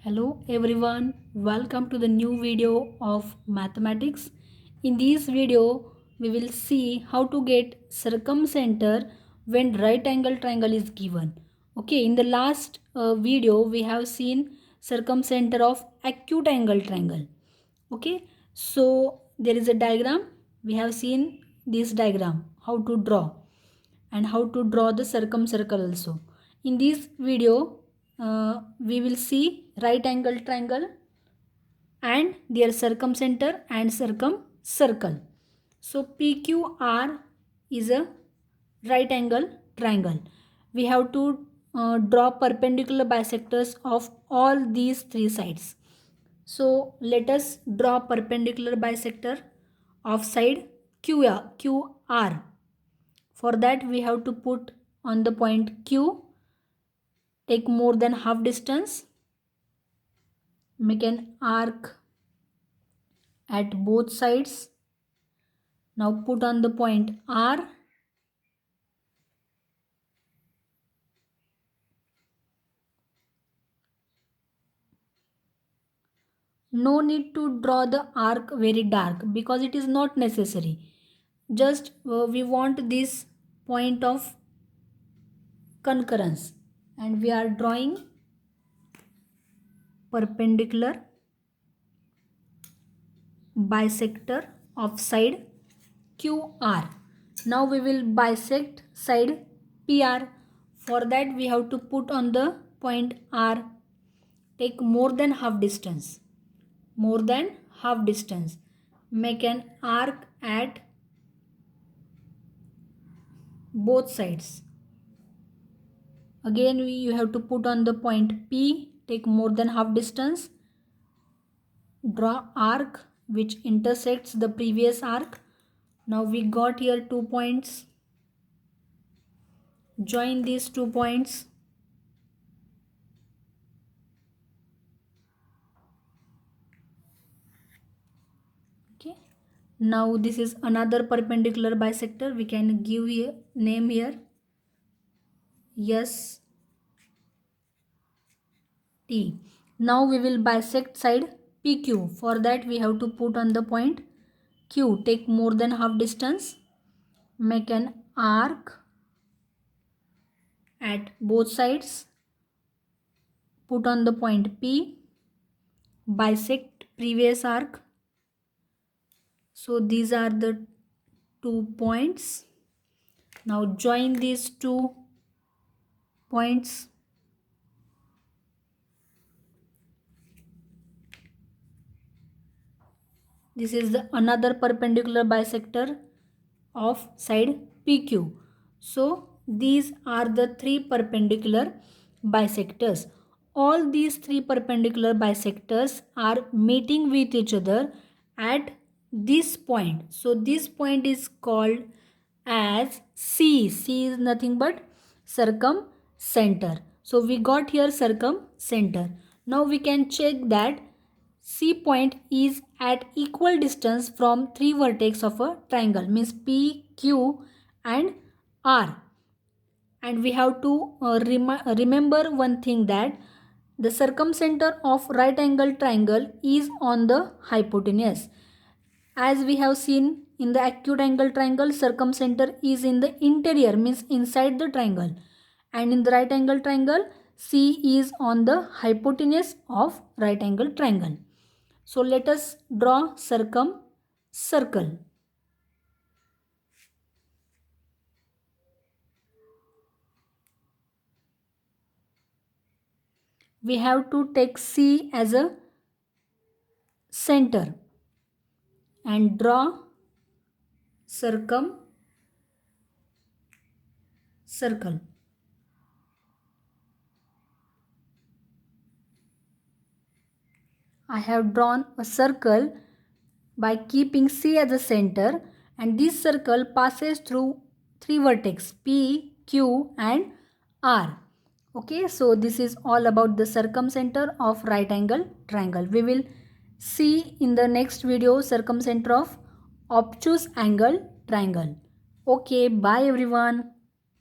Hello everyone, welcome to the new video of mathematics. In this video, we will see how to get circumcenter when right angle triangle is given. Okay, in the last video, we have seen circumcenter of acute angle triangle. Okay, so there is a diagram. We have seen this diagram, how to draw and how to draw the circumcircle also. In this video, we will see right angle triangle and their circumcenter and circumcircle. So PQR is a right angle triangle. We have to draw perpendicular bisectors of all these three sides. So let us draw perpendicular bisector of side QR. For that we have to put on the point Q, take more than half distance, make an arc at both sides. Now put on the point R. No need to draw the arc very dark because it is not necessary. Just we want this point of concurrence and we are drawing perpendicular bisector of side QR. Now we will bisect side PR. For that we have to put on the point R. Take more than half distance. More than half distance. Make an arc at both sides. Again you have to put on the point P. Take more than half distance. Draw arc which intersects the previous arc. Now we got here 2 points. Join these 2 points. Okay. Now this is another perpendicular bisector. We can give a name here. S T. Now we will bisect side PQ. For that we have to put on the point Q. Take more than half distance. Make an arc at both sides. Put on the point P. Bisect previous arc. So these are the 2 points. Now join these 2 points. This is the another perpendicular bisector of side PQ. So these are the 3 perpendicular bisectors. All these 3 perpendicular bisectors are meeting with each other at this point. So this point is called as C. C is nothing but circumcenter. So we got here circumcenter. Now we can check that C point is at equal distance from 3 vertex of a triangle, means P, Q and R. And we have to remember one thing, that the circumcenter of right angle triangle is on the hypotenuse. As we have seen in the acute angle triangle, circumcenter is in the interior, means inside the triangle. And in the right angle triangle, C is on the hypotenuse of right angle triangle. So let us draw circumcircle. We have to take C as a center and draw circumcircle. I have drawn a circle by keeping C as a center, and this circle passes through 3 vertex P, Q and R. Okay, so this is all about the circumcenter of right angle triangle. We will see in the next video circumcenter of obtuse angle triangle. Okay, bye everyone.